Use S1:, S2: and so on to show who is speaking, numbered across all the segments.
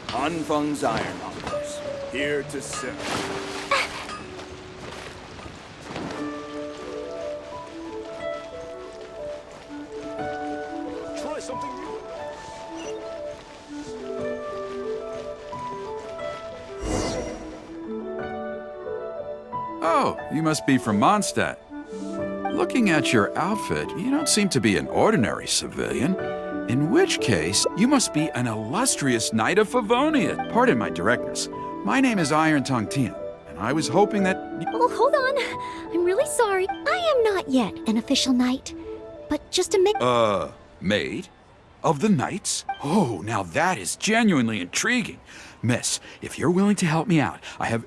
S1: Anfang's ironmongers, here to serve. Try something new.
S2: Oh, you must be from Mondstadt. Looking at your outfit, you don't seem to be an ordinary civilian. In which case, you must be an illustrious knight of Favonia. Pardon my directness. My name is Iron Tongue Tien, and I was hoping that...
S3: Oh, hold on. I'm really sorry. I am not yet an official knight, but just a
S2: maid? Of the knights? Oh, now that is genuinely intriguing. Miss, if you're willing to help me out, I have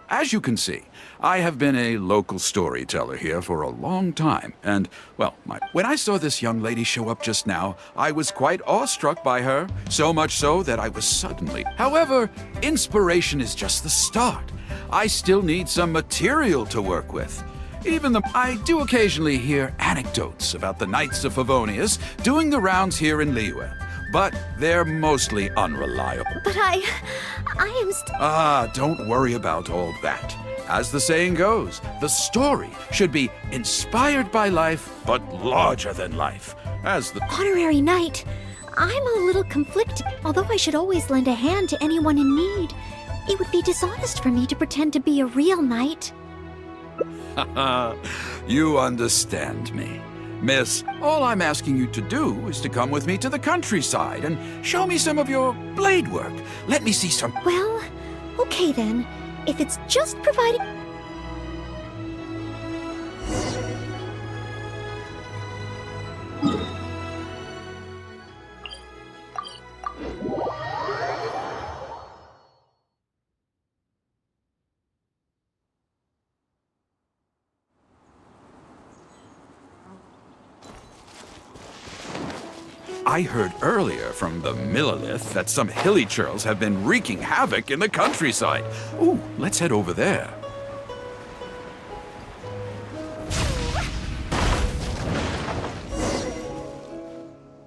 S2: As you can see, I have been a local storyteller here for a long time, and, well, when I saw this young lady show up just now, I was quite awestruck by her, so much so that I was suddenly... However, inspiration is just the start. I still need some material to work with. I do occasionally hear anecdotes about the Knights of Favonius doing the rounds here in Liyue, but they're mostly unreliable.
S3: But I am
S2: don't worry about all that. As the saying goes, the story should be inspired by life, but larger than life. As the
S3: honorary knight. I'm a little conflicted. Although I should always lend a hand to anyone in need, it would be dishonest for me to pretend to be a real knight.
S2: You understand me. Miss, all I'm asking you to do is to come with me to the countryside and show me some of your blade work. Let me see some...
S3: Well, okay then. If it's just providing...
S2: I heard earlier from the Millilith that some hilly churls have been wreaking havoc in the countryside. Ooh, let's head over there.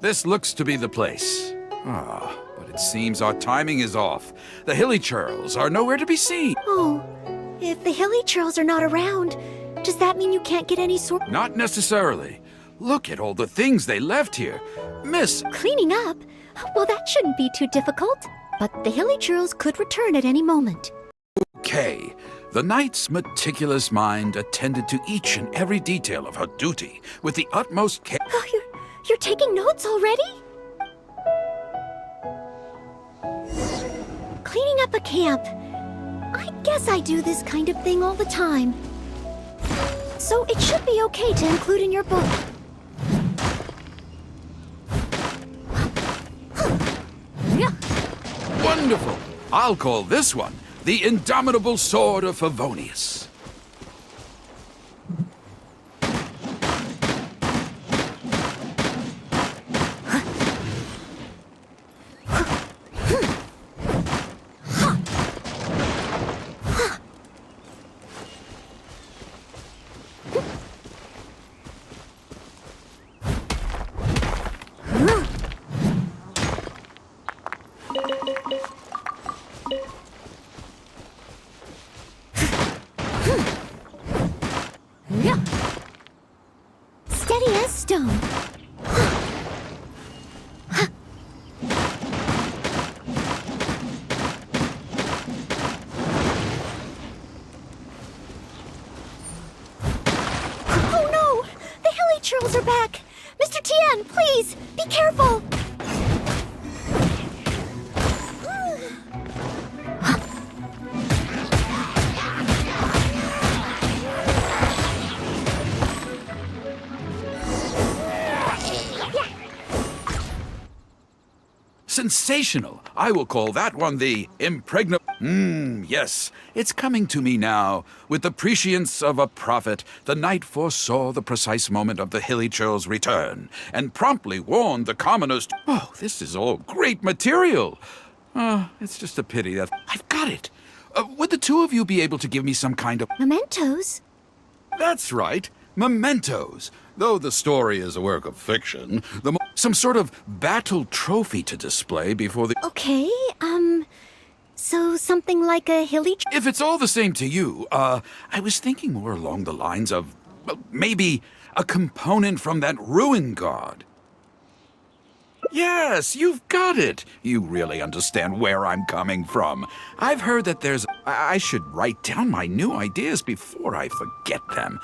S2: This looks to be the place. But it seems our timing is off. The hilly churls are nowhere to be seen.
S3: Oh, if the hilly churls are not around, does that mean you can't get any sort...
S2: Not necessarily. Look at all the things they left here. Miss...
S3: Cleaning up? Well, that shouldn't be too difficult. But the hilly churls could return at any moment.
S2: Okay. The knight's meticulous mind attended to each and every detail of her duty with the utmost care.
S3: Oh, you're taking notes already? Cleaning up a camp. I guess I do this kind of thing all the time. So it should be okay to include in your book.
S2: Wonderful! I'll call this one the Indomitable Sword of Favonius.
S3: Steady as stone. Oh no! The hilly churls are back! Mr. Tien, please, be careful!
S2: Sensational! I will call that one the impregnable... yes, it's coming to me now. With the prescience of a prophet, the knight foresaw the precise moment of the hilly churl's return, and promptly warned the commoners... Oh, this is all great material! It's just a pity that... I've got it! Would the two of you be able to give me some kind of...
S3: Mementos?
S2: That's right, mementos. Though the story is a work of fiction, some sort of battle trophy to display before the...
S3: Okay, So something like a hilly...
S2: If it's all the same to you, I was thinking more along the lines of, well, maybe a component from that ruin guard. Yes, you've got it. You really understand where I'm coming from. I've heard that there's... I should write down my new ideas before I forget them.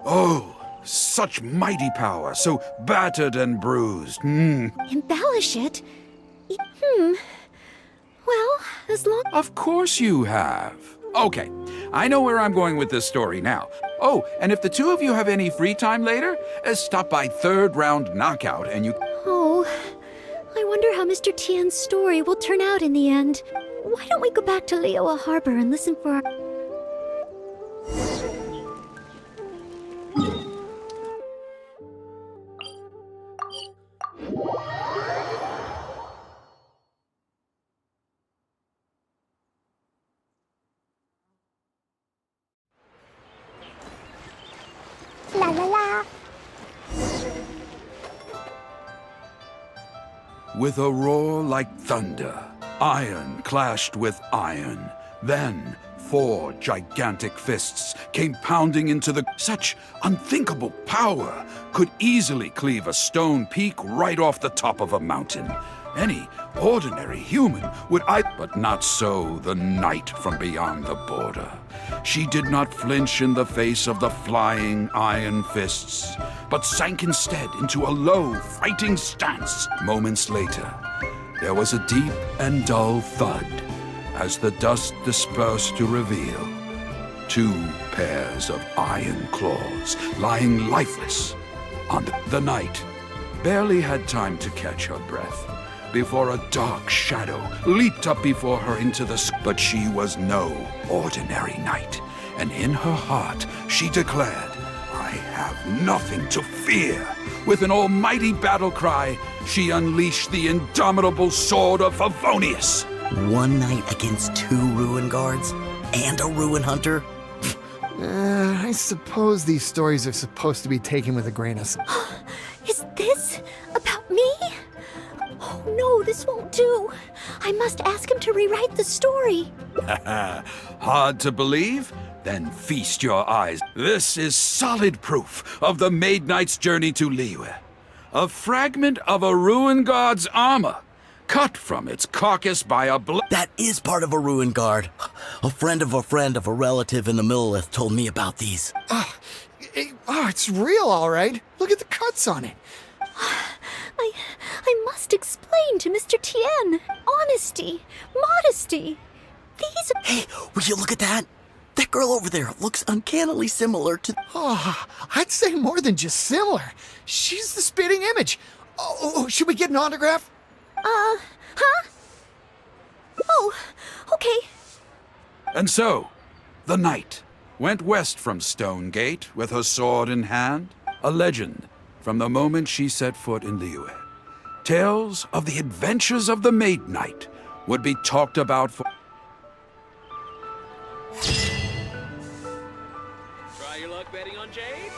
S2: Oh, such mighty power, so battered and bruised.
S3: Embellish it? Well, as long...
S2: Of course you have. Okay, I know where I'm going with this story now. Oh, and if the two of you have any free time later, stop by Third Round Knockout and you...
S3: Oh, I wonder how Mr. Tien's story will turn out in the end. Why don't we go back to Liyue Harbor and listen for our...
S4: La la la.
S2: With a roar like thunder, iron clashed with iron. Then 4 gigantic fists came pounding into the... Such unthinkable power could easily cleave a stone peak right off the top of a mountain. Any ordinary human would... But not so the knight from beyond the border. She did not flinch in the face of the flying iron fists, but sank instead into a low, fighting stance. Moments later, there was a deep and dull thud as the dust dispersed to reveal 2 pairs of iron claws lying lifeless on the knight. Barely had time to catch her breath before a dark shadow leaped up before her into the sky. But she was no ordinary knight, and in her heart she declared, "I have nothing to fear." With an almighty battle cry, she unleashed the indomitable sword of Favonius.
S5: One knight against 2 ruin guards and a ruin hunter?
S6: I suppose these stories are supposed to be taken with a grain of salt.
S3: Is this about me? Oh no, this won't do. I must ask him to rewrite the story.
S2: Hard to believe? Then feast your eyes. This is solid proof of the Maid Knight's journey to Liyue. A fragment of a ruin guard's armor, cut from its carcass by a
S5: That is part of a ruin guard. A friend of a relative in the Millelith told me about these.
S6: It's real, all right. Look at the cuts on it.
S3: I must explain to Mr. Tien. Honesty, modesty. These are...
S5: Hey, will you look at that? That girl over there looks uncannily similar to...
S6: Oh, I'd say more than just similar. She's the spitting image. Oh, should we get an autograph?
S3: Huh? Oh, okay.
S2: And so, the knight went west from Stonegate with her sword in hand, a legend from the moment she set foot in Liyue. Tales of the adventures of the Maid Knight would be talked about for...
S7: Try your luck betting on Jade?